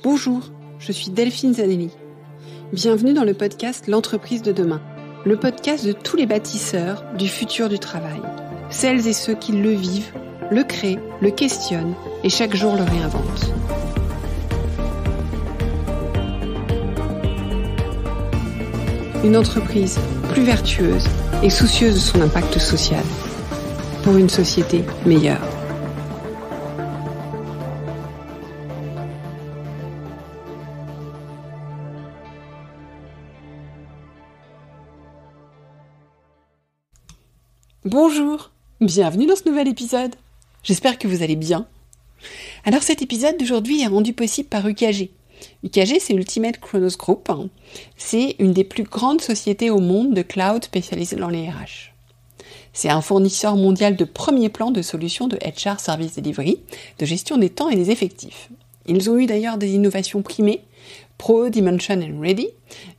Bonjour, je suis Delphine Zanelli. Bienvenue dans le podcast L'entreprise de demain, le podcast de tous les bâtisseurs du futur du travail. Celles et ceux qui le vivent, le créent, le questionnent et chaque jour le réinventent. Une entreprise plus vertueuse et soucieuse de son impact social pour une société meilleure. Bonjour, bienvenue dans ce nouvel épisode. J'espère que vous allez bien. Alors cet épisode d'aujourd'hui est rendu possible par UKG. UKG, c'est Ultimate Kronos Group. C'est une des plus grandes sociétés au monde de cloud spécialisée dans les RH. C'est un fournisseur mondial de premier plan de solutions de HR Service Delivery, de gestion des temps et des effectifs. Ils ont eu d'ailleurs des innovations primées, Pro, Dimension and Ready,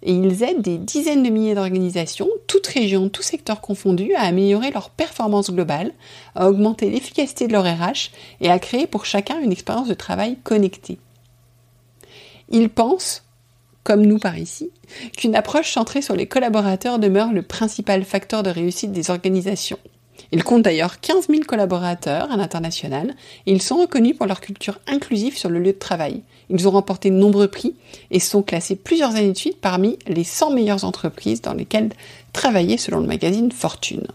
et ils aident des dizaines de milliers d'organisations, toutes régions, tous secteurs confondus, à améliorer leur performance globale, à augmenter l'efficacité de leur RH et à créer pour chacun une expérience de travail connectée. Ils pensent, comme nous par ici, qu'une approche centrée sur les collaborateurs demeure le principal facteur de réussite des organisations. Ils comptent d'ailleurs 15 000 collaborateurs à l'international et ils sont reconnus pour leur culture inclusive sur le lieu de travail. Ils ont remporté de nombreux prix et sont classés plusieurs années de suite parmi les 100 meilleures entreprises dans lesquelles travailler selon le magazine Fortune.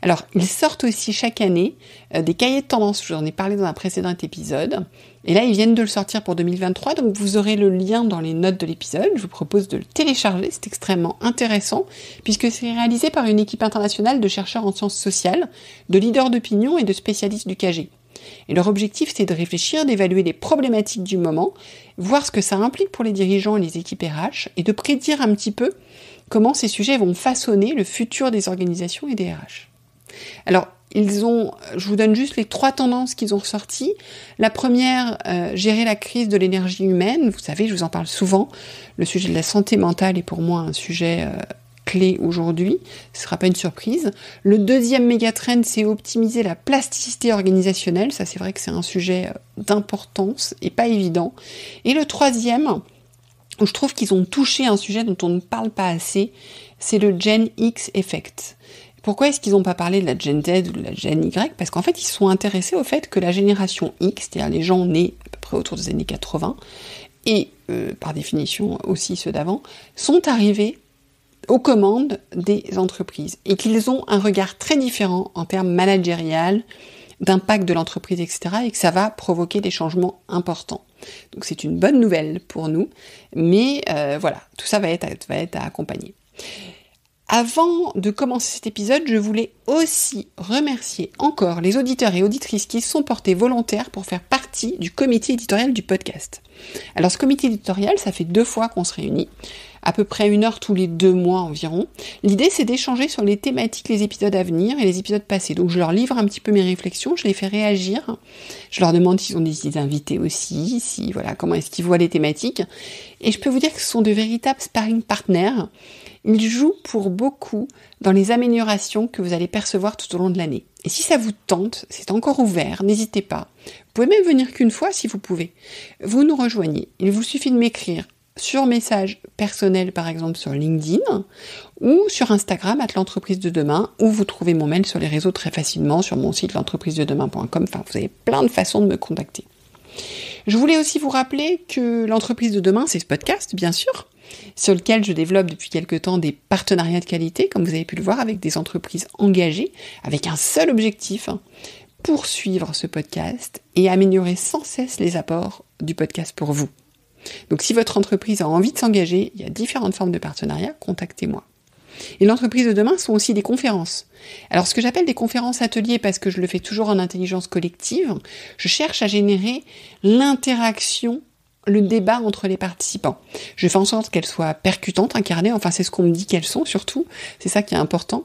Alors, ils sortent aussi chaque année des cahiers de tendance, je vous en ai parlé dans un précédent épisode, et là ils viennent de le sortir pour 2023, donc vous aurez le lien dans les notes de l'épisode, je vous propose de le télécharger, c'est extrêmement intéressant, puisque c'est réalisé par une équipe internationale de chercheurs en sciences sociales, de leaders d'opinion et de spécialistes du KG. Et leur objectif, c'est de réfléchir, d'évaluer les problématiques du moment, voir ce que ça implique pour les dirigeants et les équipes RH, et de prédire un petit peu comment ces sujets vont façonner le futur des organisations et des RH. Alors, je vous donne juste les 3 tendances qu'ils ont ressorties. La première, gérer la crise de l'énergie humaine. Vous savez, je vous en parle souvent. Le sujet de la santé mentale est pour moi un sujet clé aujourd'hui. Ce ne sera pas une surprise. Le deuxième mégatrend, c'est optimiser la plasticité organisationnelle. Ça, c'est vrai que c'est un sujet d'importance et pas évident. Et le troisième, où je trouve qu'ils ont touché un sujet dont on ne parle pas assez, c'est le Gen X effect. Pourquoi est-ce qu'ils n'ont pas parlé de la Gen Z ou de la Gen Y ? Parce qu'en fait, ils sont intéressés au fait que la génération X, c'est-à-dire les gens nés à peu près autour des années 80, et par définition aussi ceux d'avant, sont arrivés aux commandes des entreprises et qu'ils ont un regard très différent en termes managérial, d'impact de l'entreprise, etc. et que ça va provoquer des changements importants. Donc c'est une bonne nouvelle pour nous, mais voilà, tout ça va être à accompagner. Avant de commencer cet épisode, je voulais aussi remercier encore les auditeurs et auditrices qui se sont portés volontaires pour faire partie du comité éditorial du podcast. Alors ce comité éditorial, ça fait 2 fois qu'on se réunit, à peu près 1 heure tous les 2 mois environ. L'idée, c'est d'échanger sur les thématiques, les épisodes à venir et les épisodes passés. Donc je leur livre un petit peu mes réflexions, je les fais réagir, je leur demande s'ils ont des idées invités aussi, comment est-ce qu'ils voient les thématiques. Et je peux vous dire que ce sont de véritables sparring partners. Ils jouent pour beaucoup dans les améliorations que vous allez percevoir tout au long de l'année. Et si ça vous tente, c'est encore ouvert, n'hésitez pas. Vous pouvez même venir qu'une fois si vous pouvez. Vous nous rejoignez. Il vous suffit de m'écrire sur message personnel, par exemple sur LinkedIn, ou sur Instagram, @l'entreprise de demain, ou vous trouvez mon mail sur les réseaux très facilement, sur mon site l'entreprisededemain.com. Enfin, vous avez plein de façons de me contacter. Je voulais aussi vous rappeler que l'entreprise de demain, c'est ce podcast, bien sûr, sur lequel je développe depuis quelque temps des partenariats de qualité, comme vous avez pu le voir, avec des entreprises engagées, avec un seul objectif, poursuivre ce podcast et améliorer sans cesse les apports du podcast pour vous. Donc si votre entreprise a envie de s'engager, il y a différentes formes de partenariats, contactez-moi. Et l'entreprise de demain sont aussi des conférences. Alors ce que j'appelle des conférences ateliers, parce que je le fais toujours en intelligence collective, je cherche à générer l'interaction, le débat entre les participants. Je fais en sorte qu'elles soient percutantes, incarnées, enfin c'est ce qu'on me dit qu'elles sont surtout, c'est ça qui est important,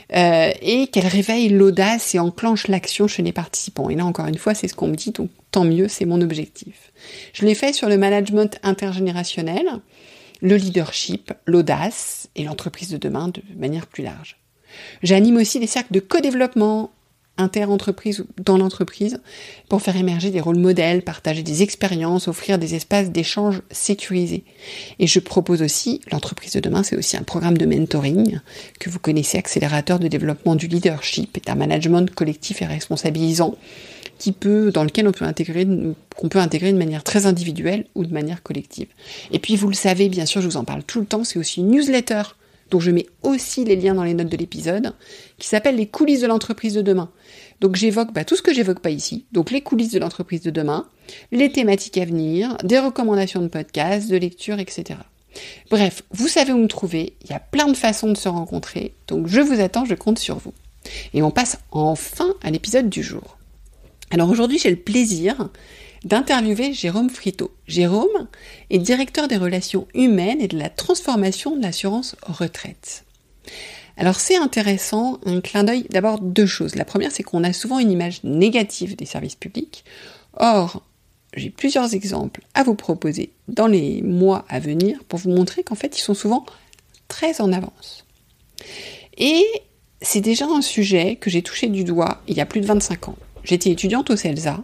et qu'elles réveillent l'audace et enclenchent l'action chez les participants. Et là encore une fois, c'est ce qu'on me dit, donc tant mieux, c'est mon objectif. Je l'ai fait sur le management intergénérationnel, le leadership, l'audace et l'entreprise de demain de manière plus large. J'anime aussi des cercles de co-développement inter-entreprise ou dans l'entreprise, pour faire émerger des rôles modèles, partager des expériences, offrir des espaces d'échange sécurisés. Et je propose aussi, l'entreprise de demain, c'est aussi un programme de mentoring que vous connaissez, accélérateur de développement du leadership et d'un management collectif et responsabilisant, dans lequel qu'on peut intégrer de manière très individuelle ou de manière collective. Et puis vous le savez, bien sûr, je vous en parle tout le temps, c'est aussi une newsletter dont je mets aussi les liens dans les notes de l'épisode, qui s'appelle les coulisses de l'entreprise de demain. Donc j'évoque tout ce que j'évoque pas ici, donc les coulisses de l'entreprise de demain, les thématiques à venir, des recommandations de podcasts, de lecture, etc. Bref, vous savez où me trouver, il y a plein de façons de se rencontrer, donc je vous attends, je compte sur vous. Et on passe enfin à l'épisode du jour. Alors aujourd'hui, j'ai le plaisir d'interviewer Jérôme Friteau. Jérôme est directeur des relations humaines et de la transformation de l'assurance retraite. Alors c'est intéressant, un clin d'œil, d'abord 2 choses. La première, c'est qu'on a souvent une image négative des services publics. Or, j'ai plusieurs exemples à vous proposer dans les mois à venir pour vous montrer qu'en fait, ils sont souvent très en avance. Et c'est déjà un sujet que j'ai touché du doigt il y a plus de 25 ans. J'étais étudiante au CELSA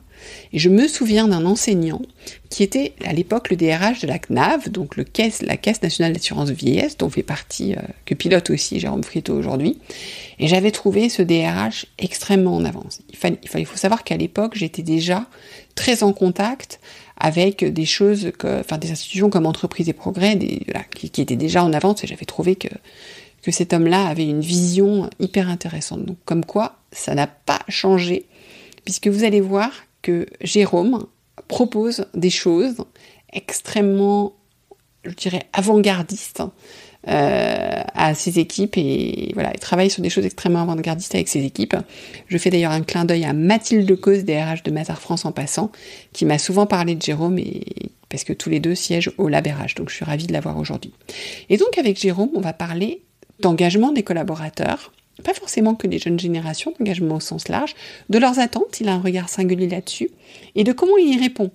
et je me souviens d'un enseignant qui était à l'époque le DRH de la CNAV, donc la Caisse nationale d'assurance vieillesse, dont fait partie, que pilote aussi Jérôme Friteau aujourd'hui. Et j'avais trouvé ce DRH extrêmement en avance. Il faut savoir qu'à l'époque, j'étais déjà très en contact avec des institutions comme Entreprise et Progrès, qui étaient déjà en avance, et j'avais trouvé que cet homme-là avait une vision hyper intéressante. Donc comme quoi, ça n'a pas changé, puisque vous allez voir que Jérôme propose des choses extrêmement, je dirais, avant-gardistes à ses équipes, et voilà, il travaille sur des choses extrêmement avant-gardistes avec ses équipes. Je fais d'ailleurs un clin d'œil à Mathilde Cause, DRH de Mazars France en passant, qui m'a souvent parlé de Jérôme, parce que tous les deux siègent au Lab RH, donc je suis ravie de l'avoir aujourd'hui. Et donc avec Jérôme, on va parler d'engagement des collaborateurs, pas forcément que des jeunes générations, d'engagement au sens large, de leurs attentes, il a un regard singulier là-dessus, et de comment il y répond.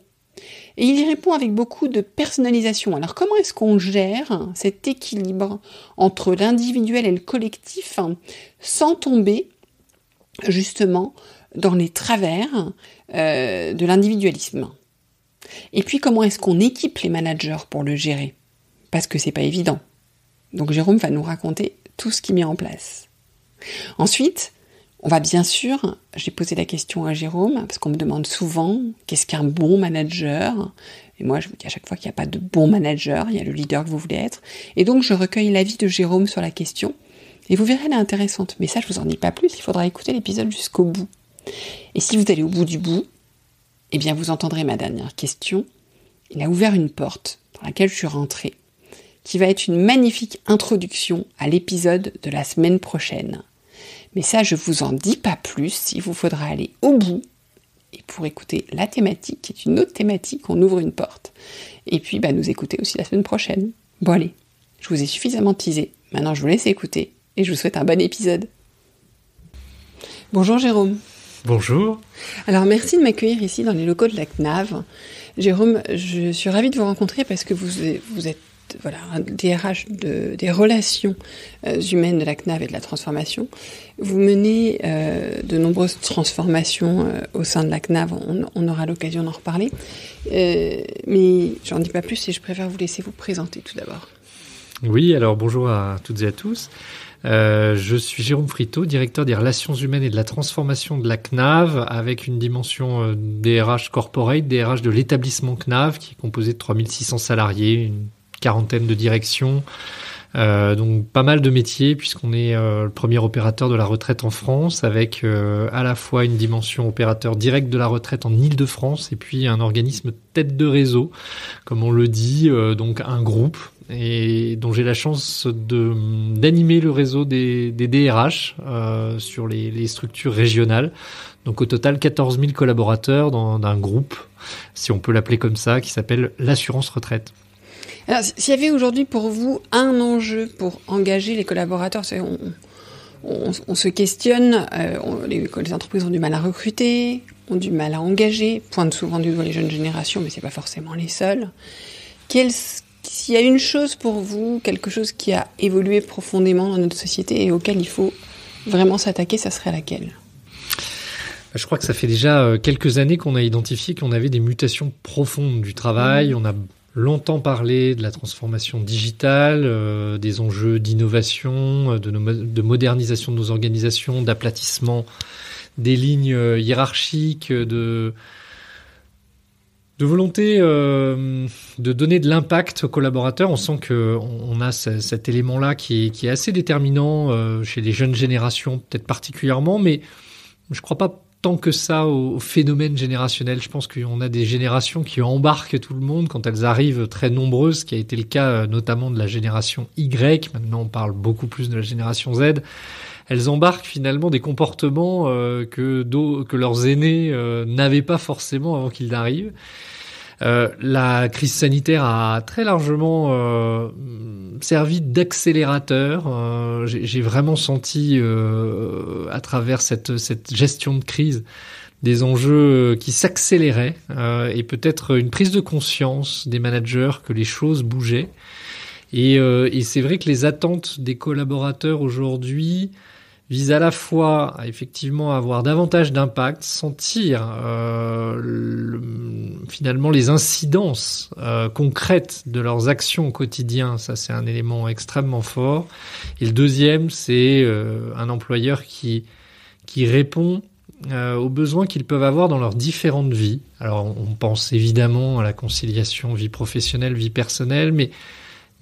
Et il y répond avec beaucoup de personnalisation. Alors comment est-ce qu'on gère cet équilibre entre l'individuel et le collectif sans tomber justement dans les travers de l'individualisme? Et puis comment est-ce qu'on équipe les managers pour le gérer? Parce que c'est pas évident. Donc Jérôme va nous raconter tout ce qu'il met en place. Ensuite, on va bien sûr, j'ai posé la question à Jérôme, parce qu'on me demande souvent, qu'est-ce qu'un bon manager? Et moi, je vous dis à chaque fois qu'il n'y a pas de bon manager, il y a le leader que vous voulez être. Et donc, je recueille l'avis de Jérôme sur la question, et vous verrez, elle est intéressante. Mais ça, je vous en dis pas plus, il faudra écouter l'épisode jusqu'au bout. Et si vous allez au bout du bout, eh bien, vous entendrez ma dernière question. Il a ouvert une porte dans laquelle je suis rentrée, qui va être une magnifique introduction à l'épisode de la semaine prochaine. Mais ça, je vous en dis pas plus, il vous faudra aller au bout, et pour écouter la thématique, qui est une autre thématique, on ouvre une porte. Et puis, nous écouter aussi la semaine prochaine. Bon allez, je vous ai suffisamment teasé, maintenant je vous laisse écouter, et je vous souhaite un bon épisode. Bonjour Jérôme. Bonjour. Alors merci de m'accueillir ici dans les locaux de la CNAV. Jérôme, je suis ravie de vous rencontrer parce que vous êtes un DRH des relations humaines de la CNAV et de la transformation. Vous menez de nombreuses transformations au sein de la CNAV, on aura l'occasion d'en reparler. Mais j'en dis pas plus et je préfère vous laisser vous présenter tout d'abord. Oui, alors bonjour à toutes et à tous. Je suis Jérôme Friteau, directeur des relations humaines et de la transformation de la CNAV, avec une dimension DRH corporate, DRH de l'établissement CNAV, qui est composé de 3600 salariés, une quarantaine de directions, donc pas mal de métiers, puisqu'on est le premier opérateur de la retraite en France, avec à la fois une dimension opérateur direct de la retraite en Île-de-France, et puis un organisme tête de réseau, comme on le dit, donc un groupe, et dont j'ai la chance d'animer le réseau des DRH sur les structures régionales. Donc au total 14 000 collaborateurs d'un groupe, si on peut l'appeler comme ça, qui s'appelle l'assurance retraite. Alors s'il y avait aujourd'hui pour vous un enjeu pour engager les collaborateurs, on se questionne, les entreprises ont du mal à recruter, ont du mal à engager, pointent souvent du doigt les jeunes générations, mais c'est pas forcément les seuls. S'il y a une chose pour vous, quelque chose qui a évolué profondément dans notre société et auquel il faut vraiment s'attaquer, ça serait laquelle ? Je crois que ça fait déjà quelques années qu'on a identifié qu'on avait des mutations profondes du travail. On a longtemps parlé de la transformation digitale, des enjeux d'innovation, de modernisation de nos organisations, d'aplatissement des lignes hiérarchiques, de volonté de donner de l'impact aux collaborateurs. On sent qu'on a cet élément-là qui est assez déterminant chez les jeunes générations, peut-être particulièrement, mais je ne crois pas tant que ça au phénomène générationnel. Je pense qu'on a des générations qui embarquent tout le monde quand elles arrivent très nombreuses, ce qui a été le cas notamment de la génération Y. Maintenant, on parle beaucoup plus de la génération Z. Elles embarquent finalement des comportements que leurs aînés n'avaient pas forcément avant qu'ils n'arrivent. La crise sanitaire a très largement servi d'accélérateur. J'ai vraiment senti à travers cette gestion de crise des enjeux qui s'accéléraient et peut-être une prise de conscience des managers que les choses bougeaient. Et c'est vrai que les attentes des collaborateurs aujourd'hui vise à la fois à effectivement avoir davantage d'impact, sentir finalement les incidences concrètes de leurs actions au quotidien. Ça, c'est un élément extrêmement fort. Et le deuxième, c'est un employeur qui répond aux besoins qu'ils peuvent avoir dans leurs différentes vies. Alors, on pense évidemment à la conciliation vie professionnelle, vie personnelle, mais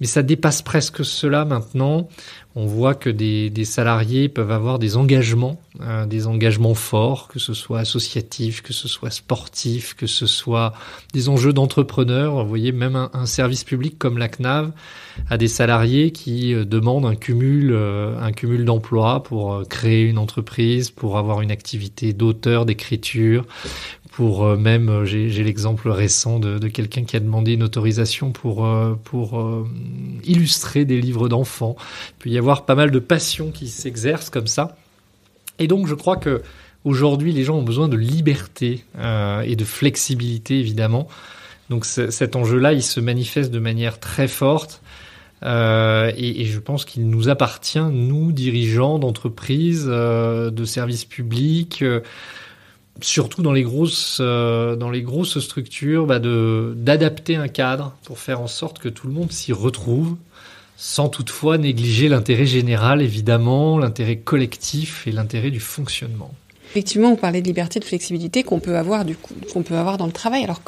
ça dépasse presque cela maintenant. On voit que des salariés peuvent avoir des engagements forts, que ce soit associatifs, que ce soit sportifs, que ce soit des enjeux d'entrepreneurs. Vous voyez, même un service public comme la CNAV a des salariés qui demandent un cumul d'emplois pour créer une entreprise, pour avoir une activité d'auteur, d'écriture, pour même, j'ai l'exemple récent de quelqu'un qui a demandé une autorisation pour illustrer des livres d'enfants. Il peut y avoir pas mal de passions qui s'exercent comme ça. Et donc, je crois que aujourd'hui, les gens ont besoin de liberté et de flexibilité, évidemment. Donc, cet enjeu-là, il se manifeste de manière très forte. Et je pense qu'il nous appartient, nous, dirigeants d'entreprises, de services publics, surtout dans les grosses structures, d'adapter un cadre pour faire en sorte que tout le monde s'y retrouve, sans toutefois négliger l'intérêt général, évidemment, l'intérêt collectif et l'intérêt du fonctionnement. Effectivement, vous parlez de liberté, de flexibilité qu'on peut avoir dans le travail. Alors,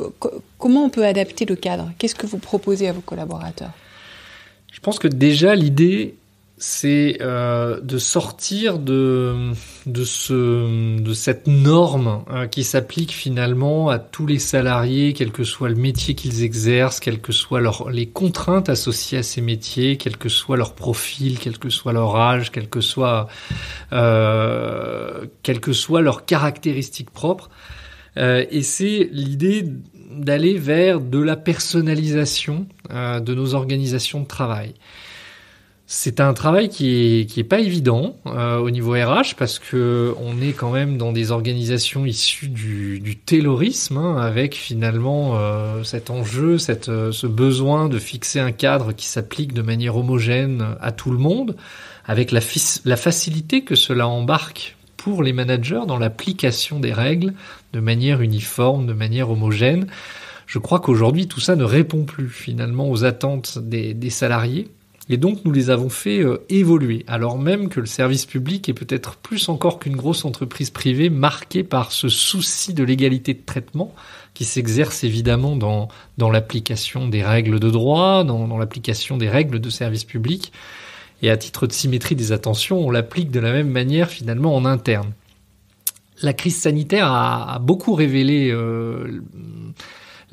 comment on peut adapter le cadre ? Qu'est-ce que vous proposez à vos collaborateurs ? Je pense que déjà, l'idée, c'est de sortir de cette norme qui s'applique finalement à tous les salariés, quel que soit le métier qu'ils exercent, quelles que soient les contraintes associées à ces métiers, quel que soit leur profil, quel que soit leur âge, quelles que soient leurs caractéristiques propres. Et c'est l'idée d'aller vers de la personnalisation de nos organisations de travail. C'est un travail qui est pas évident au niveau RH parce que on est quand même dans des organisations issues du taylorisme, avec finalement cet enjeu, ce besoin de fixer un cadre qui s'applique de manière homogène à tout le monde, avec la facilité que cela embarque pour les managers dans l'application des règles de manière uniforme, de manière homogène. Je crois qu'aujourd'hui tout ça ne répond plus finalement aux attentes des salariés. Et donc, nous les avons fait évoluer, alors même que le service public est peut-être plus encore qu'une grosse entreprise privée marquée par ce souci de l'égalité de traitement qui s'exerce évidemment dans l'application des règles de droit, dans l'application des règles de service public. Et à titre de symétrie des attentions, on l'applique de la même manière finalement en interne. La crise sanitaire a beaucoup révélé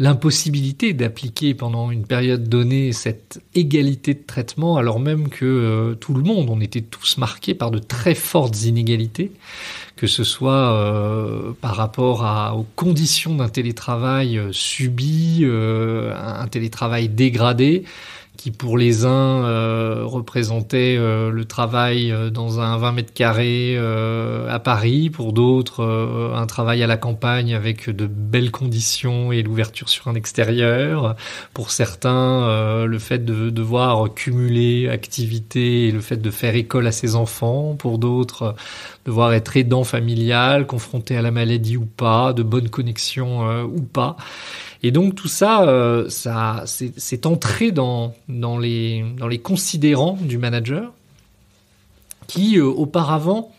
l'impossibilité d'appliquer pendant une période donnée cette égalité de traitement, alors même que tout le monde, on était tous marqués par de très fortes inégalités, que ce soit par rapport aux conditions d'un télétravail subi, un télétravail dégradé, qui pour les uns représentait le travail dans un 20 mètres carrés à Paris, pour d'autres un travail à la campagne avec de belles conditions et l'ouverture sur un extérieur, pour certains le fait de devoir cumuler activités et le fait de faire école à ses enfants, pour d'autres devoir être aidant familial, confronté à la maladie ou pas, de bonnes connexions ou pas. Et donc tout ça, c'est entré dans les considérants du manager qui auparavant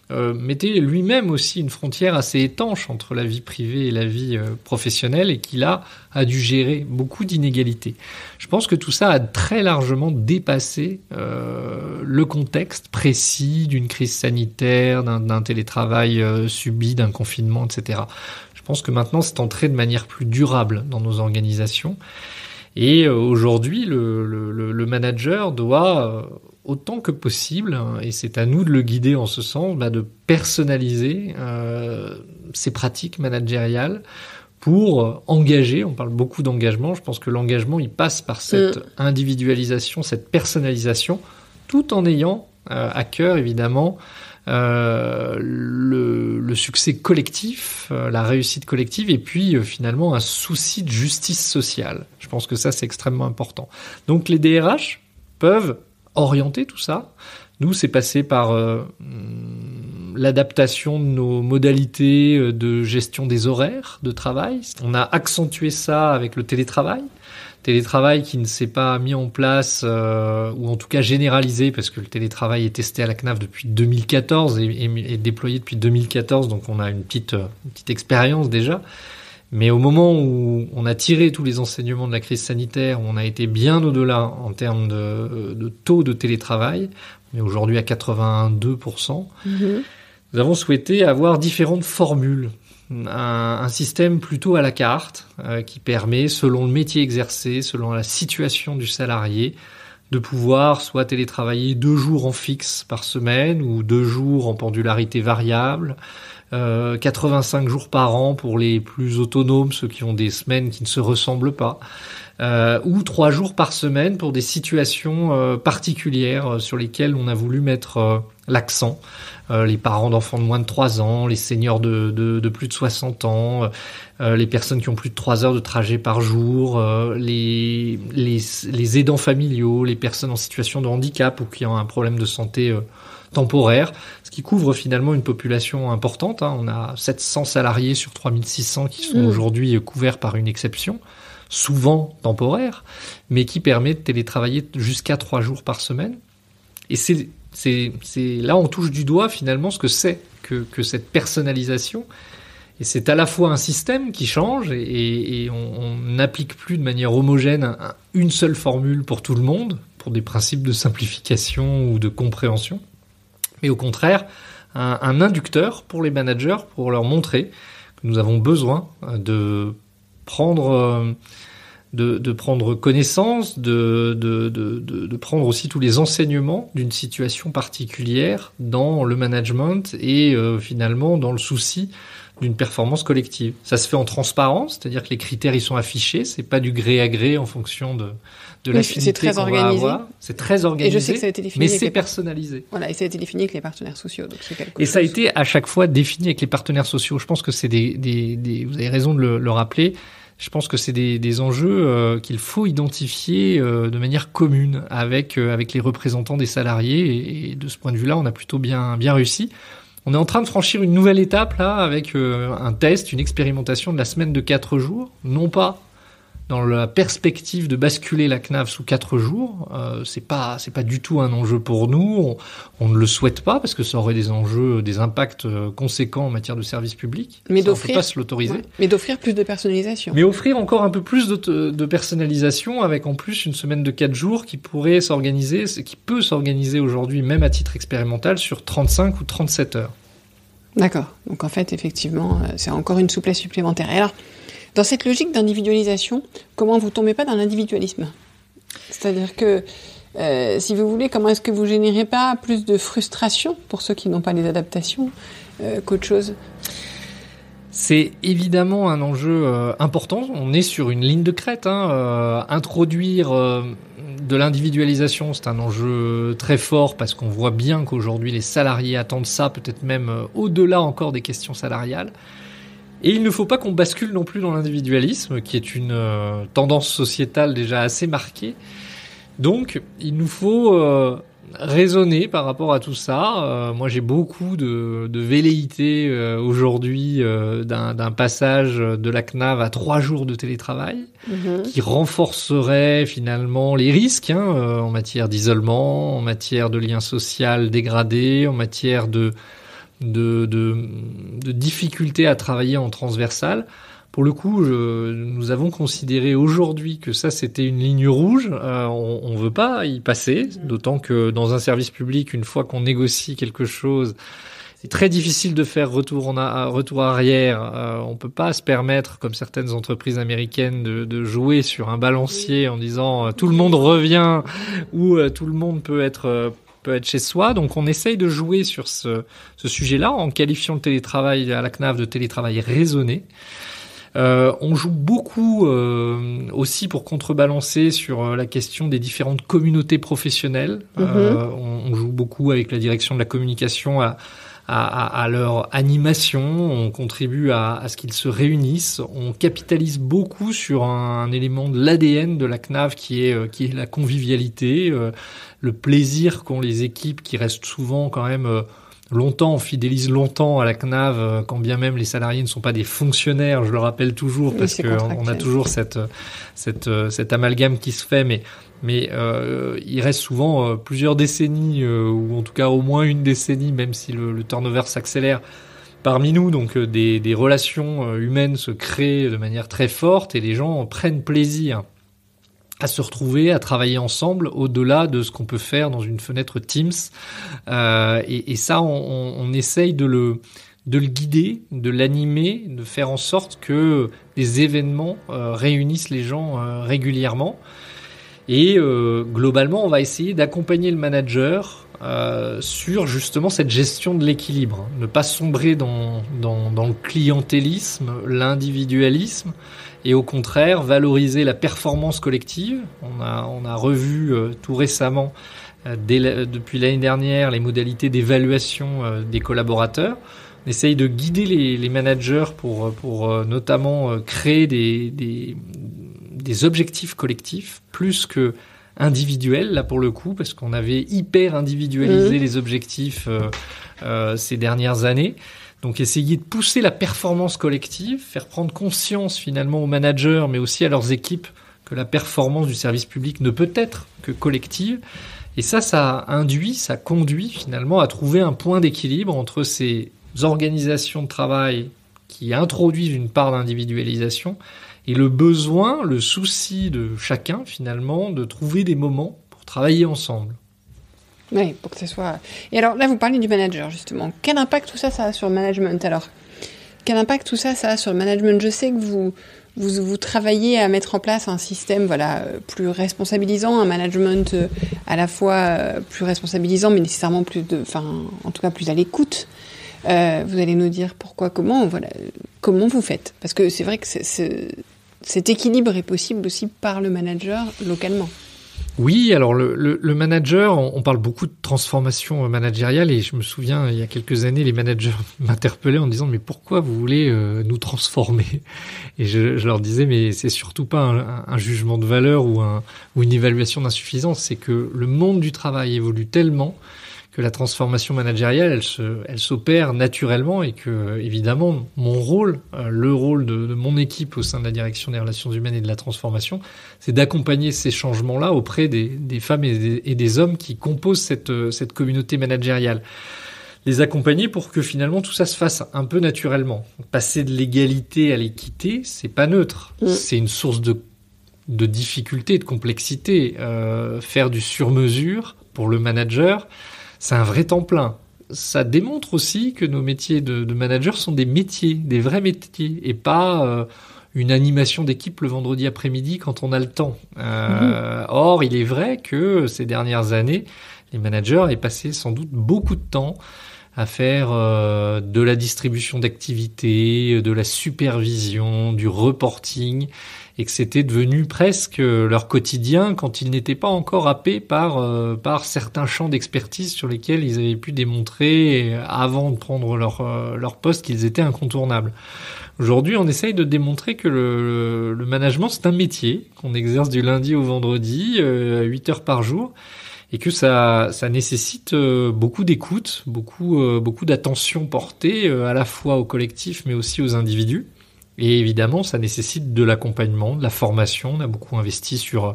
mettait lui-même aussi une frontière assez étanche entre la vie privée et la vie professionnelle, et qui là a dû gérer beaucoup d'inégalités. Je pense que tout ça a très largement dépassé le contexte précis d'une crise sanitaire, d'un télétravail subi, d'un confinement, etc. Je pense que maintenant, c'est entré de manière plus durable dans nos organisations. Et aujourd'hui, le manager doit, autant que possible, et c'est à nous de le guider en ce sens, de personnaliser ses pratiques managériales pour engager. On parle beaucoup d'engagement. Je pense que l'engagement, il passe par cette individualisation, cette personnalisation, tout en ayant à cœur, évidemment, le succès collectif, la réussite collective, et puis finalement un souci de justice sociale. Je pense que ça, c'est extrêmement important. Donc les DRH peuvent orienter tout ça. Nous, c'est passé par l'adaptation de nos modalités de gestion des horaires de travail. On a accentué ça avec le télétravail qui ne s'est pas mis en place, ou en tout cas généralisé, parce que le télétravail est testé à la CNAV depuis 2014 et déployé depuis 2014, donc on a une petite expérience déjà. Mais au moment où on a tiré tous les enseignements de la crise sanitaire, on a été bien au-delà en termes de taux de télétravail, on est aujourd'hui à 82%. Nous avons souhaité avoir différentes formules. Un système plutôt à la carte qui permet, selon le métier exercé, selon la situation du salarié, de pouvoir soit télétravailler 2 jours en fixe par semaine ou 2 jours en pendularité variable, 85 jours par an pour les plus autonomes, ceux qui ont des semaines qui ne se ressemblent pas, ou 3 jours par semaine pour des situations particulières sur lesquelles on a voulu mettre l'accent. Les parents d'enfants de moins de 3 ans, les seniors de plus de 60 ans, les personnes qui ont plus de 3 heures de trajet par jour, les aidants familiaux, les personnes en situation de handicap ou qui ont un problème de santé temporaire, ce qui couvre finalement une population importante. On a 700 salariés sur 3600 qui sont aujourd'hui couverts par une exception, souvent temporaire, mais qui permet de télétravailler jusqu'à 3 jours par semaine. Et c'est là on touche du doigt finalement ce que c'est que cette personnalisation. Et c'est à la fois un système qui change et on n'applique plus de manière homogène une seule formule pour tout le monde, pour des principes de simplification ou de compréhension, mais au contraire un inducteur pour les managers pour leur montrer que nous avons besoin de prendre connaissance, de prendre aussi tous les enseignements d'une situation particulière dans le management et finalement dans le souci d'une performance collective. Ça se fait en transparence, c'est-à-dire que les critères ils sont affichés, c'est pas du gré à gré en fonction de l'affinité qu'on va avoir. C'est très organisé. Et je sais que ça a été défini, mais c'est personnalisé. Voilà, et ça a été défini avec les partenaires sociaux. Donc c'est quelque chose. Ça a été à chaque fois défini avec les partenaires sociaux. Je pense que c'est vous avez raison de le rappeler. Je pense que c'est des enjeux qu'il faut identifier de manière commune avec les représentants des salariés, et de ce point de vue-là, on a plutôt bien réussi. On est en train de franchir une nouvelle étape là avec un test, une expérimentation de la semaine de 4 jours, non pas dans la perspective de basculer la CNAV sous 4 jours. C'est pas du tout un enjeu pour nous. On ne le souhaite pas parce que ça aurait des impacts conséquents en matière de service public. Mais ça, on peut pas se l'autoriser. Ouais, mais d'offrir plus de personnalisation. Mais offrir encore un peu plus de personnalisation avec en plus une semaine de 4 jours qui peut s'organiser aujourd'hui même à titre expérimental sur 35 ou 37 heures. D'accord. Donc en fait, effectivement, c'est encore une souplesse supplémentaire. Et alors, dans cette logique d'individualisation, comment vous tombez pas dans l'individualisme ? C'est-à-dire que, si vous voulez, comment est-ce que vous générez pas plus de frustration pour ceux qui n'ont pas les adaptations qu'autre chose ? C'est évidemment un enjeu important. On est sur une ligne de crête. Introduire de l'individualisation, c'est un enjeu très fort parce qu'on voit bien qu'aujourd'hui les salariés attendent ça, peut-être même au-delà encore des questions salariales. Et il ne faut pas qu'on bascule non plus dans l'individualisme, qui est une tendance sociétale déjà assez marquée. Donc, il nous faut raisonner par rapport à tout ça. Moi, j'ai beaucoup de velléités aujourd'hui d'un passage de la CNAV à 3 jours de télétravail, qui renforcerait finalement les risques en matière d'isolement, en matière de liens sociaux dégradés, en matière de difficultés à travailler en transversal. Pour le coup, nous avons considéré aujourd'hui que ça, c'était une ligne rouge. On veut pas y passer, d'autant que dans un service public, une fois qu'on négocie quelque chose, c'est très difficile de faire retour arrière. On peut pas se permettre, comme certaines entreprises américaines, de jouer sur un balancier en disant tout le monde revient ou tout le monde peut être chez soi. Donc on essaye de jouer sur ce sujet-là en qualifiant le télétravail à la CNAV de télétravail raisonné. On joue beaucoup aussi pour contrebalancer sur la question des différentes communautés professionnelles. On joue beaucoup avec la direction de la communication à leur animation. On contribue à ce qu'ils se réunissent. On capitalise beaucoup sur un élément de l'ADN de la CNAV qui est la convivialité, le plaisir qu'ont les équipes qui restent souvent quand même longtemps, on fidélise longtemps à la CNAV, quand bien même les salariés ne sont pas des fonctionnaires, je le rappelle toujours, parce qu'on a toujours cet amalgame qui se fait, mais il reste souvent plusieurs décennies, ou en tout cas au moins une décennie, même si le turnover s'accélère parmi nous, donc des relations humaines se créent de manière très forte et les gens prennent plaisir à se retrouver, à travailler ensemble, au-delà de ce qu'on peut faire dans une fenêtre Teams. Et ça, on essaye de le guider, de l'animer, de faire en sorte que des événements réunissent les gens régulièrement. Et globalement, on va essayer d'accompagner le manager sur justement cette gestion de l'équilibre. Ne pas sombrer dans le clientélisme, l'individualisme, et au contraire valoriser la performance collective. On a revu tout récemment, depuis l'année dernière, les modalités d'évaluation des collaborateurs. On essaye de guider les managers pour notamment créer des objectifs collectifs plus que individuels, là pour le coup, parce qu'on avait hyper individualisé les objectifs ces dernières années. Donc essayer de pousser la performance collective, faire prendre conscience finalement aux managers, mais aussi à leurs équipes, que la performance du service public ne peut être que collective. Et ça conduit finalement à trouver un point d'équilibre entre ces organisations de travail qui introduisent une part d'individualisation et le besoin, le souci de chacun finalement de trouver des moments pour travailler ensemble. Oui, pour que ce soit... Et alors là, vous parlez du manager, justement. Quel impact tout ça a sur le management, alors ? Quel impact tout ça a sur le management ? Je sais que vous travaillez à mettre en place un système plus responsabilisant, un management à la fois plus responsabilisant, mais nécessairement en tout cas plus à l'écoute. Vous allez nous dire pourquoi, comment vous faites ? Parce que c'est vrai que cet équilibre est possible aussi par le manager localement. Oui, alors le manager, on parle beaucoup de transformation managériale et je me souviens, il y a quelques années, les managers m'interpellaient en disant « mais pourquoi vous voulez nous transformer ?» Et je leur disais « mais c'est surtout pas un jugement de valeur ou une évaluation d'insuffisance, c'est que le monde du travail évolue tellement que la transformation managériale, elle s'opère naturellement et que, évidemment, mon rôle, le rôle de mon équipe au sein de la direction des relations humaines et de la transformation, c'est d'accompagner ces changements-là auprès des femmes et des hommes qui composent cette communauté managériale. Les accompagner pour que finalement tout ça se fasse un peu naturellement. Passer de l'égalité à l'équité, c'est pas neutre. C'est une source de difficulté, de complexité. Faire du sur-mesure pour le manager, c'est un vrai temps plein. Ça démontre aussi que nos métiers de manager sont des métiers, des vrais métiers, et pas une animation d'équipe le vendredi après-midi quand on a le temps. Or, il est vrai que ces dernières années, les managers avaient passé sans doute beaucoup de temps à faire de la distribution d'activités, de la supervision, du reporting, et que c'était devenu presque leur quotidien quand ils n'étaient pas encore happés par certains champs d'expertise sur lesquels ils avaient pu démontrer avant de prendre leur poste qu'ils étaient incontournables. Aujourd'hui, on essaye de démontrer que le management, c'est un métier qu'on exerce du lundi au vendredi, 8 heures par jour, et que ça nécessite beaucoup d'écoute, beaucoup d'attention portée à la fois au collectif, mais aussi aux individus. Et évidemment, ça nécessite de l'accompagnement, de la formation. On a beaucoup investi sur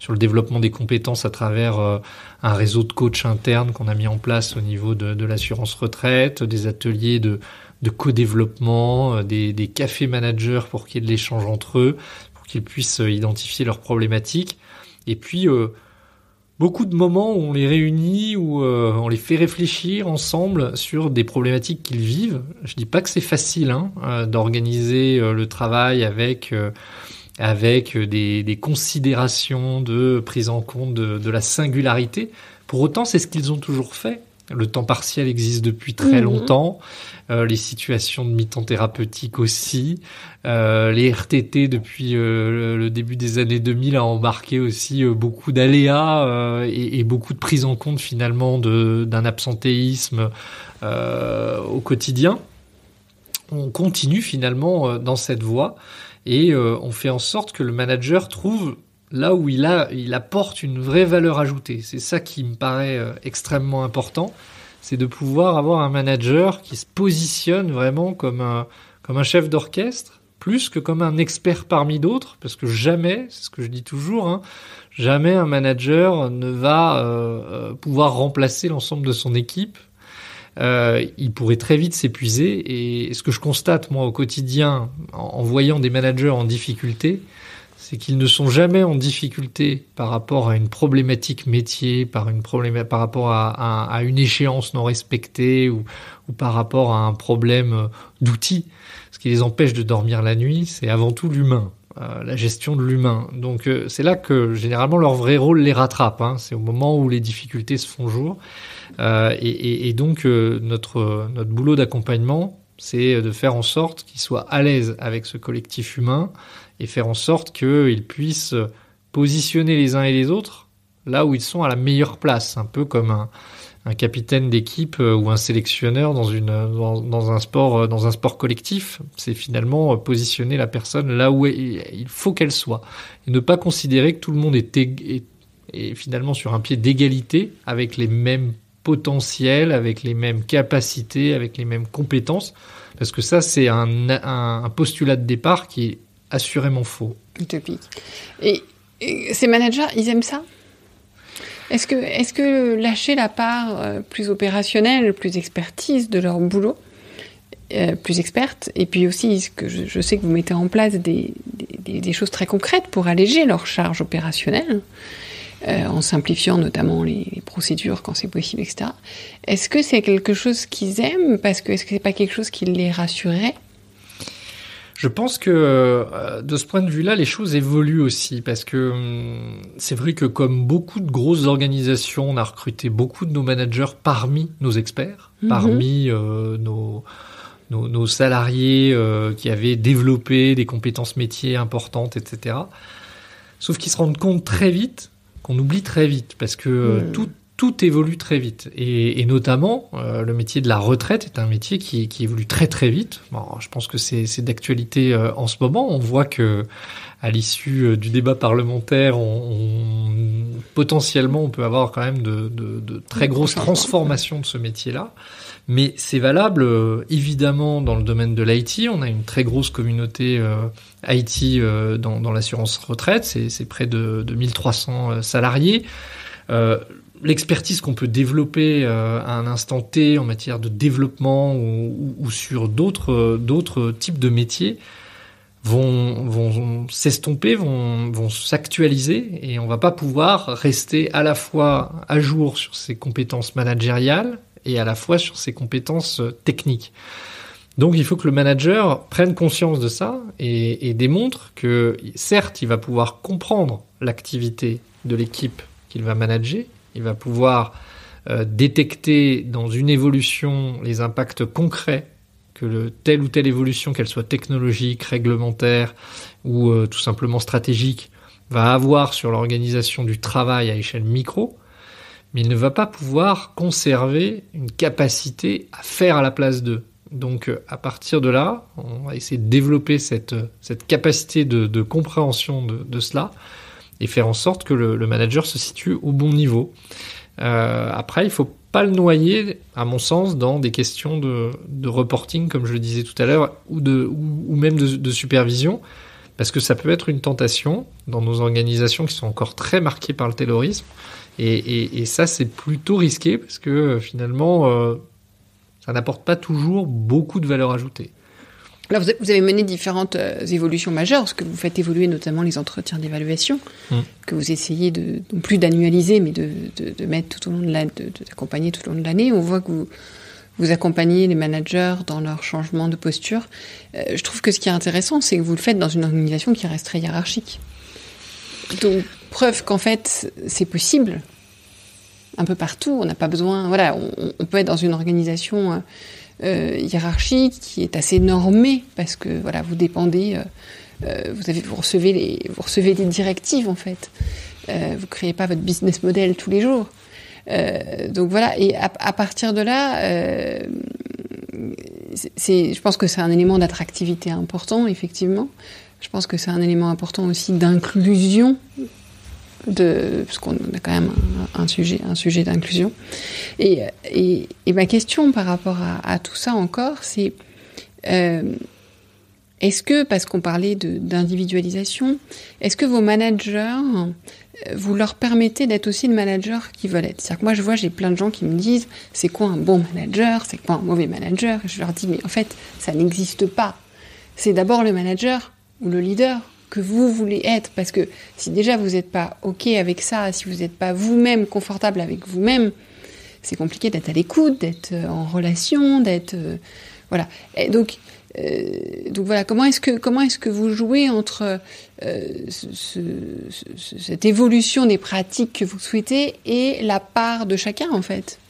le développement des compétences à travers un réseau de coachs internes qu'on a mis en place au niveau de l'assurance retraite, des ateliers de co-développement, des cafés managers pour qu'il y ait de l'échange entre eux, pour qu'ils puissent identifier leurs problématiques. Et puis, beaucoup de moments où on les réunit, où on les fait réfléchir ensemble sur des problématiques qu'ils vivent. Je dis pas que c'est facile d'organiser le travail avec des considérations de prise en compte de la singularité. Pour autant, c'est ce qu'ils ont toujours fait. Le temps partiel existe depuis très longtemps. Les situations de mi-temps thérapeutique aussi. Les RTT depuis le début des années 2000 a embarqué aussi beaucoup d'aléas et beaucoup de prise en compte finalement d'un absentéisme au quotidien. On continue finalement dans cette voie et on fait en sorte que le manager trouve là où il apporte une vraie valeur ajoutée. C'est ça qui me paraît extrêmement important, c'est de pouvoir avoir un manager qui se positionne vraiment comme un chef d'orchestre, plus que comme un expert parmi d'autres, parce que jamais, c'est ce que je dis toujours, jamais un manager ne va pouvoir remplacer l'ensemble de son équipe. Il pourrait très vite s'épuiser, et ce que je constate moi au quotidien en voyant des managers en difficulté, c'est qu'ils ne sont jamais en difficulté par rapport à une problématique métier, par rapport à une échéance non respectée ou par rapport à un problème d'outils. Ce qui les empêche de dormir la nuit, c'est avant tout l'humain, la gestion de l'humain. Donc c'est là que généralement leur vrai rôle les rattrape. C'est au moment où les difficultés se font jour. Et donc notre boulot d'accompagnement, c'est de faire en sorte qu'ils soient à l'aise avec ce collectif humain et faire en sorte qu'ils puissent positionner les uns et les autres là où ils sont à la meilleure place, un peu comme un capitaine d'équipe ou un sélectionneur dans un sport collectif. C'est finalement positionner la personne là où il faut qu'elle soit et ne pas considérer que tout le monde est finalement sur un pied d'égalité avec les mêmes potentiels, avec les mêmes capacités, avec les mêmes compétences, parce que ça c'est un postulat de départ qui est assurément faux. Utopique. Et ces managers, ils aiment ça ? Est-ce que lâcher la part plus opérationnelle, plus expertise de leur boulot, plus experte, et puis aussi, ce que je sais que vous mettez en place des choses très concrètes pour alléger leur charge opérationnelle, en simplifiant notamment les procédures quand c'est possible, etc. Est-ce que c'est quelque chose qu'ils aiment ? Est-ce que c'est pas quelque chose qui les rassurerait ? Je pense que de ce point de vue-là, les choses évoluent aussi, parce que c'est vrai que comme beaucoup de grosses organisations, on a recruté beaucoup de nos managers parmi nos experts, parmi nos salariés qui avaient développé des compétences métiers importantes, etc. Sauf qu'ils se rendent compte très vite qu'on oublie très vite, parce que tout évolue très vite. Et notamment, le métier de la retraite est un métier qui évolue très très vite. Bon, je pense que c'est d'actualité en ce moment. On voit que à l'issue du débat parlementaire, potentiellement, on peut avoir quand même de très grosses transformations de ce métier-là. Mais c'est valable, évidemment, dans le domaine de l'IT. On a une très grosse communauté IT dans l'assurance retraite. C'est près de 1300 salariés. L'expertise qu'on peut développer à un instant T en matière de développement ou sur d'autres types de métiers vont s'estomper, vont s'actualiser, et on va pas pouvoir rester à la fois à jour sur ses compétences managériales et à la fois sur ses compétences techniques. Donc il faut que le manager prenne conscience de ça et démontre que certes il va pouvoir comprendre l'activité de l'équipe qu'il va manager, il va pouvoir détecter dans une évolution les impacts concrets que telle ou telle évolution, qu'elle soit technologique, réglementaire ou tout simplement stratégique, va avoir sur l'organisation du travail à échelle micro, mais il ne va pas pouvoir conserver une capacité à faire à la place d'eux. Donc à partir de là, on va essayer de développer cette capacité de compréhension de cela et faire en sorte que le manager se situe au bon niveau. Après, il faut pas le noyer, à mon sens, dans des questions de reporting, comme je le disais tout à l'heure, ou même de supervision, parce que ça peut être une tentation dans nos organisations qui sont encore très marquées par le taylorisme. Et ça, c'est plutôt risqué, parce que finalement, ça n'apporte pas toujours beaucoup de valeur ajoutée. Là, vous avez mené différentes évolutions majeures, parce que vous faites évoluer notamment les entretiens d'évaluation, que vous essayez non plus d'annualiser, mais de mettre tout au long de d'accompagner tout au long de l'année. On voit que vous accompagnez les managers dans leur changement de posture. Je trouve que ce qui est intéressant, c'est que vous le faites dans une organisation qui reste très hiérarchique. Donc, preuve qu'en fait, c'est possible, un peu partout. On n'a pas besoin... Voilà, on peut être dans une organisation... hiérarchique qui est assez normée parce que voilà, vous dépendez, vous recevez des directives en fait. Vous créez pas votre business model tous les jours. Donc voilà, et à partir de là, je pense que c'est un élément d'attractivité important, effectivement. Je pense que c'est un élément important aussi d'inclusion. Parce qu'on a quand même un sujet d'inclusion. Et ma question par rapport à tout ça encore, c'est est-ce que, parce qu'on parlait d'individualisation, est-ce que vos managers, vous leur permettez d'être aussi le manager qu'ils veulent être? C'est-à-dire que moi, j'ai plein de gens qui me disent c'est quoi un bon manager, c'est quoi un mauvais manager? Et je leur dis mais en fait, ça n'existe pas. C'est d'abord le manager ou le leader que vous voulez être, parce que si déjà vous n'êtes pas OK avec ça, si vous n'êtes pas vous-même confortable avec vous-même, c'est compliqué d'être à l'écoute, d'être en relation, d'être voilà. Et donc voilà, comment est-ce que vous jouez entre cette évolution des pratiques que vous souhaitez et la part de chacun en fait?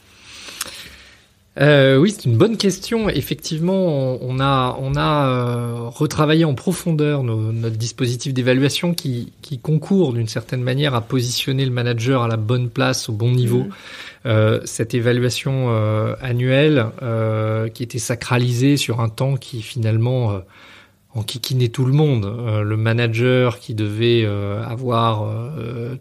Oui, c'est une bonne question. Effectivement, on a retravaillé en profondeur notre dispositif d'évaluation qui concourt d'une certaine manière à positionner le manager à la bonne place, au bon niveau. Cette évaluation annuelle qui était sacralisée sur un temps qui finalement enquiquinait tout le monde. Le manager qui devait avoir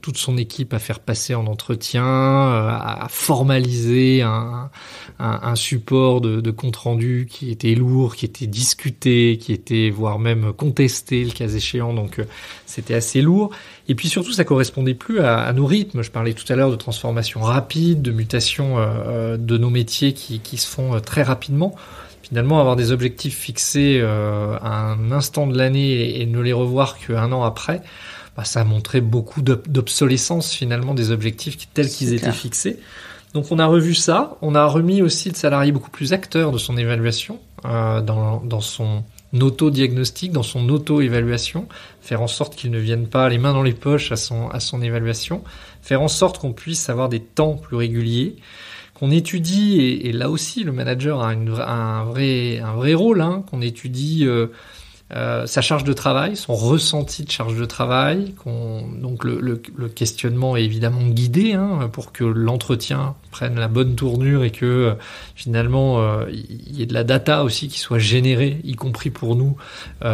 toute son équipe à faire passer en entretien, à formaliser un support de compte rendu qui était lourd, qui était discuté, qui était voire même contesté le cas échéant. Donc c'était assez lourd. Et puis surtout, ça correspondait plus à nos rythmes. Je parlais tout à l'heure de transformation rapide, de mutation de nos métiers qui se font très rapidement. Finalement, avoir des objectifs fixés à un instant de l'année et ne les revoir qu'un an après, ça a montré beaucoup d'obsolescence finalement des objectifs tels qu'ils étaient fixés. Donc on a revu ça, on a remis aussi le salarié beaucoup plus acteur de son évaluation, dans son auto-diagnostic, dans son auto-évaluation, faire en sorte qu'il ne vienne pas les mains dans les poches à son évaluation, faire en sorte qu'on puisse avoir des temps plus réguliers, qu'on étudie, et là aussi le manager a un vrai rôle, qu'on étudie sa charge de travail, son ressenti de charge de travail, donc le questionnement est évidemment guidé pour que l'entretien prenne la bonne tournure et que finalement il y ait de la data aussi qui soit générée, y compris pour nous,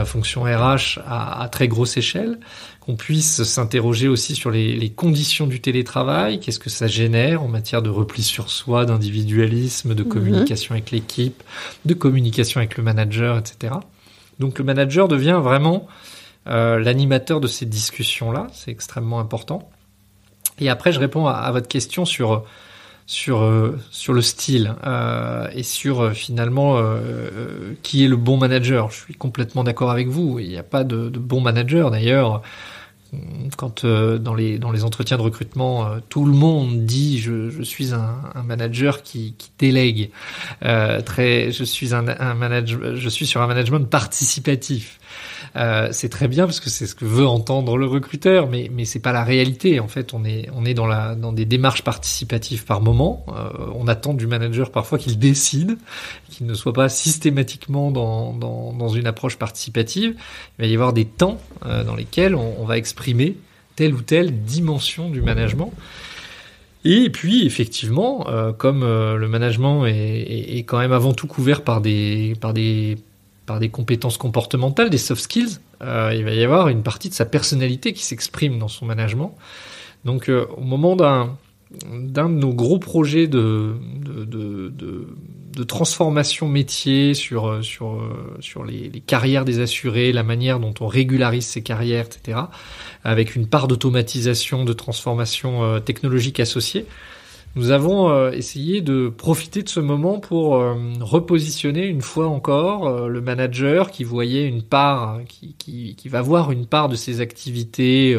fonction RH à très grosse échelle, qu'on puisse s'interroger aussi sur les conditions du télétravail, qu'est-ce que ça génère en matière de repli sur soi, d'individualisme, de communication avec l'équipe, de communication avec le manager, etc. Donc le manager devient vraiment l'animateur de ces discussions-là, c'est extrêmement important. Et après, je réponds à votre question sur le style et sur finalement qui est le bon manager. Je suis complètement d'accord avec vous. Il n'y a pas de bon manager. D'ailleurs, quand dans les entretiens de recrutement, tout le monde dit je suis un manager qui délègue. Je suis sur un management participatif. C'est très bien parce que c'est ce que veut entendre le recruteur, mais c'est pas la réalité. En fait, on est dans des démarches participatives par moment. On attend du manager parfois qu'il décide, qu'il ne soit pas systématiquement dans une approche participative. Il va y avoir des temps dans lesquels on va exprimer telle ou telle dimension du management. Et puis, effectivement, comme le management est quand même avant tout couvert par des compétences comportementales, des soft skills, il va y avoir une partie de sa personnalité qui s'exprime dans son management. Donc, au moment d'un de nos gros projets de transformation métier sur les carrières des assurés, la manière dont on régularise ces carrières, etc., avec une part d'automatisation, de transformation technologique associée, nous avons essayé de profiter de ce moment pour repositionner une fois encore le manager qui voyait une part, qui va voir une part de ses activités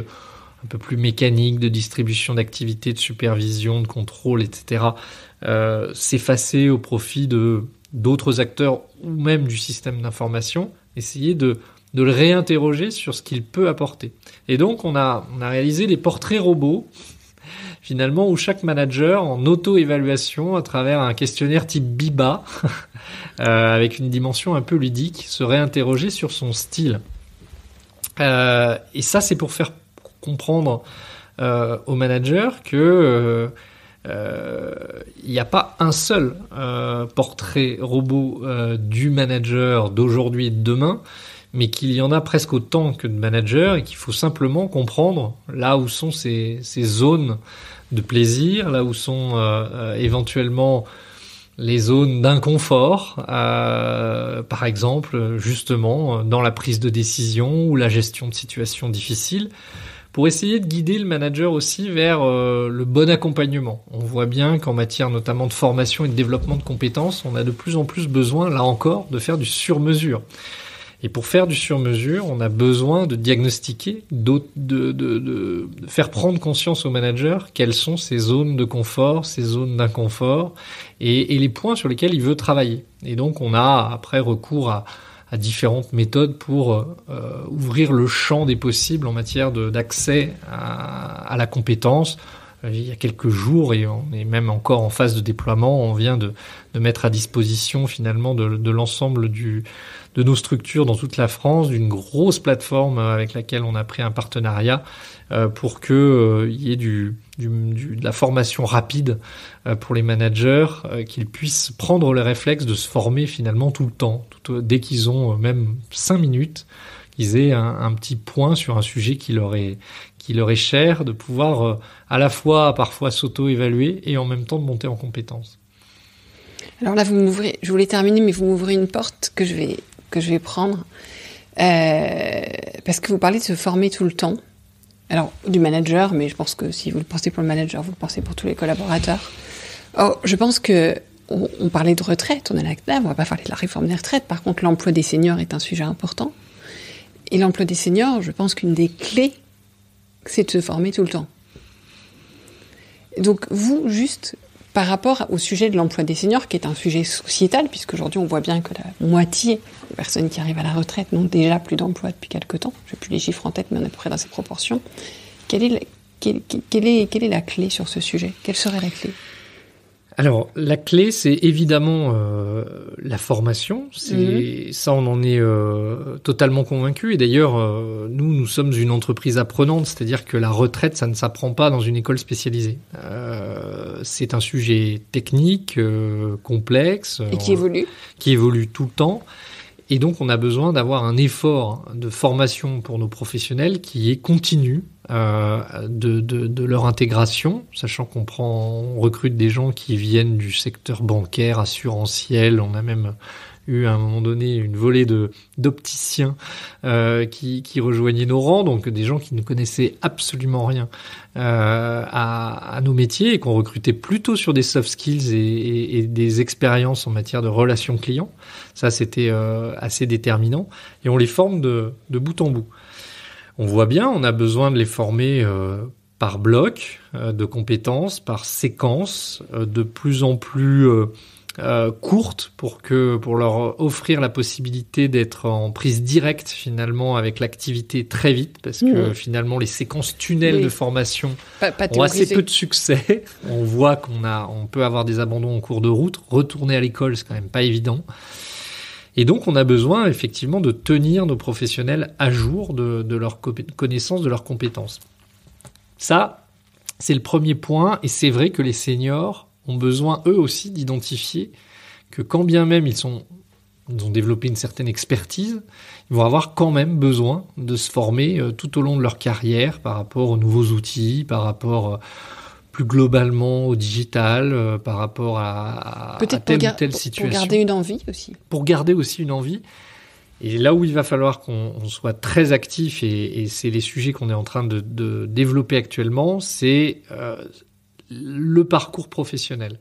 un peu plus mécaniques, de distribution d'activités, de supervision, de contrôle, etc., s'effacer au profit d'autres acteurs ou même du système d'information, essayer de le réinterroger sur ce qu'il peut apporter. Et donc on a réalisé des portraits robots, finalement, où chaque manager, en auto-évaluation, à travers un questionnaire type BIBA, avec une dimension un peu ludique, se réinterroger sur son style. Et ça, c'est pour faire comprendre aux managers que il n'y a pas un seul portrait robot du manager d'aujourd'hui et de demain, mais qu'il y en a presque autant que de managers et qu'il faut simplement comprendre là où sont ces zones de plaisir, là où sont éventuellement les zones d'inconfort, par exemple, justement, dans la prise de décision ou la gestion de situations difficiles, pour essayer de guider le manager aussi vers le bon accompagnement. On voit bien qu'en matière notamment de formation et de développement de compétences, on a de plus en plus besoin, là encore, de faire du sur-mesure. Et pour faire du sur-mesure, on a besoin de diagnostiquer, de faire prendre conscience au manager quelles sont ses zones de confort, ses zones d'inconfort et les points sur lesquels il veut travailler. Et donc on a après recours à différentes méthodes pour ouvrir le champ des possibles en matière d'accès à la compétence. Il y a quelques jours, et on est même encore en phase de déploiement, on vient de mettre à disposition finalement de l'ensemble de nos structures dans toute la France, d'une grosse plateforme avec laquelle on a pris un partenariat pour que il y ait de la formation rapide pour les managers, qu'ils puissent prendre le réflexe de se former finalement tout le temps, dès qu'ils ont même 5 minutes, qu'ils aient un petit point sur un sujet qui leur est cher, de pouvoir à la fois parfois s'auto-évaluer et en même temps de monter en compétences. Alors là, je voulais terminer, mais vous m'ouvrez une porte que je vais prendre, parce que vous parlez de se former tout le temps. Alors, du manager, mais je pense que si vous le pensez pour le manager, vous le pensez pour tous les collaborateurs. Oh, je pense que on parlait de retraite, on est à la CNAV, on va pas parler de la réforme des retraites. Par contre, l'emploi des seniors est un sujet important. Et l'emploi des seniors, je pense qu'une des clés, c'est de se former tout le temps. Donc, vous, juste par rapport au sujet de l'emploi des seniors, qui est un sujet sociétal, puisqu'aujourd'hui, on voit bien que la moitié des personnes qui arrivent à la retraite n'ont déjà plus d'emploi depuis quelque temps. Je n'ai plus les chiffres en tête, mais on est à peu près dans ces proportions. Quelle est la clé sur ce sujet ? Quelle serait la clé ? Alors, la clé, c'est évidemment la formation. Ça, on en est totalement convaincu. Et d'ailleurs, nous sommes une entreprise apprenante, c'est-à-dire que la retraite, ça ne s'apprend pas dans une école spécialisée. C'est un sujet technique, complexe. Et qui évolue. Qui évolue tout le temps. Et donc, on a besoin d'avoir un effort de formation pour nos professionnels qui est continu de leur intégration, sachant qu'on recrute des gens qui viennent du secteur bancaire, assurantiel. On a même eu à un moment donné une volée d'opticiens qui rejoignaient nos rangs, donc des gens qui ne connaissaient absolument rien à nos métiers et qu'on recrutait plutôt sur des soft skills et des expériences en matière de relations clients. Ça, c'était assez déterminant et on les forme de bout en bout. On voit bien, on a besoin de les former par bloc de compétences, par séquence, de plus en plus courtes pour leur offrir la possibilité d'être en prise directe finalement avec l'activité très vite, parce que finalement les séquences tunnels de formation ont assez peu de succès. On voit on peut avoir des abandons en cours de route. Retourner à l'école, c'est quand même pas évident. Et donc, on a besoin effectivement de tenir nos professionnels à jour de leur connaissance, de leurs compétences. Ça, c'est le premier point. Et c'est vrai que les seniors ont besoin, eux aussi, d'identifier que quand bien même ils ont développé une certaine expertise, ils vont avoir quand même besoin de se former tout au long de leur carrière par rapport aux nouveaux outils, par rapport plus globalement au digital, par rapport à telle ou telle situation. Pour garder une envie aussi. Pour garder aussi une envie. Et là où il va falloir qu'on soit très actif, et c'est les sujets qu'on est en train de développer actuellement, c'est le parcours professionnel.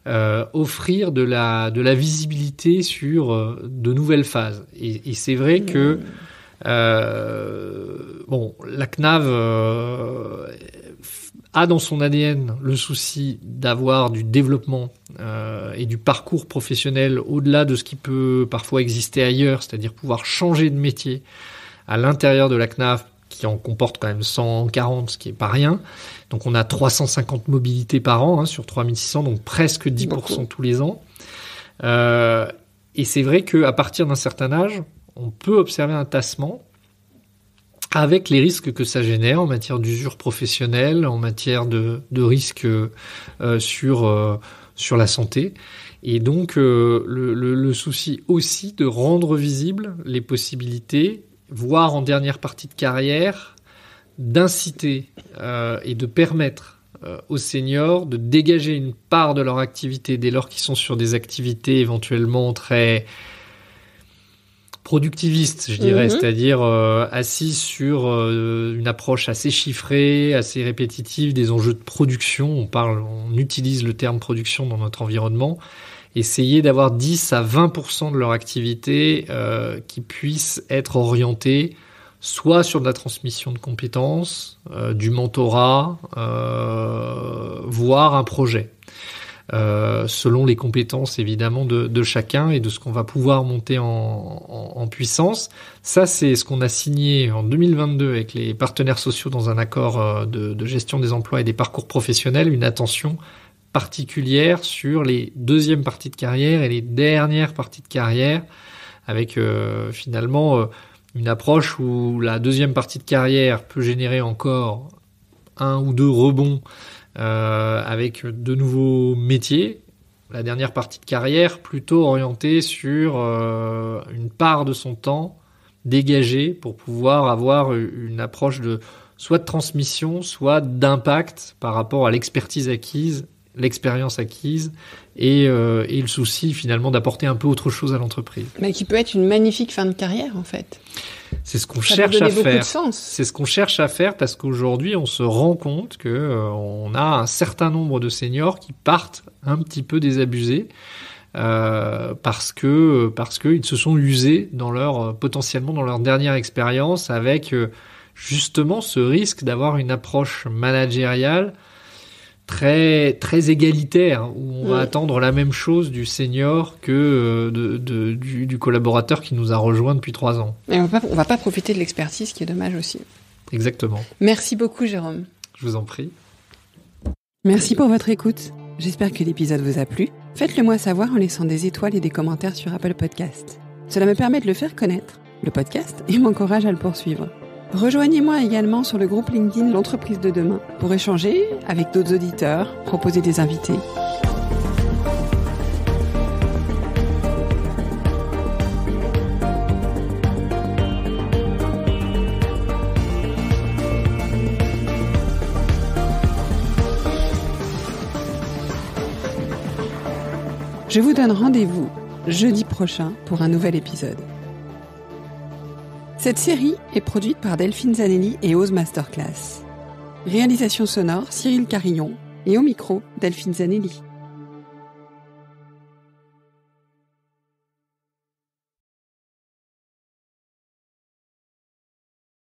Offrir de la visibilité sur de nouvelles phases. Et c'est vrai que la CNAV a dans son ADN le souci d'avoir du développement et du parcours professionnel au-delà de ce qui peut parfois exister ailleurs, c'est-à-dire pouvoir changer de métier à l'intérieur de la CNAV, qui en comporte quand même 140, ce qui est pas rien. Donc on a 350 mobilités par an sur 3600, donc presque 10% tous les ans. Et c'est vrai qu'à partir d'un certain âge, on peut observer un tassement avec les risques que ça génère en matière d'usure professionnelle, en matière de risques sur la santé. Et donc, le souci aussi de rendre visibles les possibilités, voire en dernière partie de carrière, d'inciter et de permettre aux seniors de dégager une part de leur activité dès lors qu'ils sont sur des activités éventuellement très productiviste, je dirais, c'est-à-dire assis sur une approche assez chiffrée, assez répétitive des enjeux de production. On utilise le terme production dans notre environnement. Essayer d'avoir 10 à 20% de leur activité qui puisse être orientée soit sur de la transmission de compétences, du mentorat, voire un projet. Selon les compétences évidemment de chacun et de ce qu'on va pouvoir monter en puissance. Ça, c'est ce qu'on a signé en 2022 avec les partenaires sociaux dans un accord de gestion des emplois et des parcours professionnels, une attention particulière sur les deuxièmes parties de carrière et les dernières parties de carrière, avec finalement une approche où la deuxième partie de carrière peut générer encore 1 ou 2 rebonds avec de nouveaux métiers. La dernière partie de carrière plutôt orientée sur une part de son temps dégagée pour pouvoir avoir une approche soit de transmission, soit d'impact par rapport à l'expertise acquise, l'expérience acquise et le souci finalement d'apporter un peu autre chose à l'entreprise. Mais qui peut être une magnifique fin de carrière en fait. C'est ce qu'on cherche à faire. C'est ce qu'on cherche à faire parce qu'aujourd'hui, on se rend compte que on a un certain nombre de seniors qui partent un petit peu désabusés parce que ils se sont usés potentiellement dans leur dernière expérience avec justement ce risque d'avoir une approche managériale très très égalitaire où on va attendre la même chose du senior que du collaborateur qui nous a rejoint depuis 3 ans. Et on va pas profiter de l'expertise, qui est dommage aussi. Exactement. Merci beaucoup, Jérôme. Je vous en prie. Merci pour votre écoute. J'espère que l'épisode vous a plu. Faites-le moi savoir en laissant des étoiles et des commentaires sur Apple Podcast. Cela me permet de le faire connaître, le podcast, et m'encourage à le poursuivre. Rejoignez-moi également sur le groupe LinkedIn L'Entreprise de demain pour échanger avec d'autres auditeurs, proposer des invités. Je vous donne rendez-vous jeudi prochain pour un nouvel épisode. Cette série est produite par Delphine Zanelli et Ose Masterclass. Réalisation sonore Cyril Carillon et au micro Delphine Zanelli.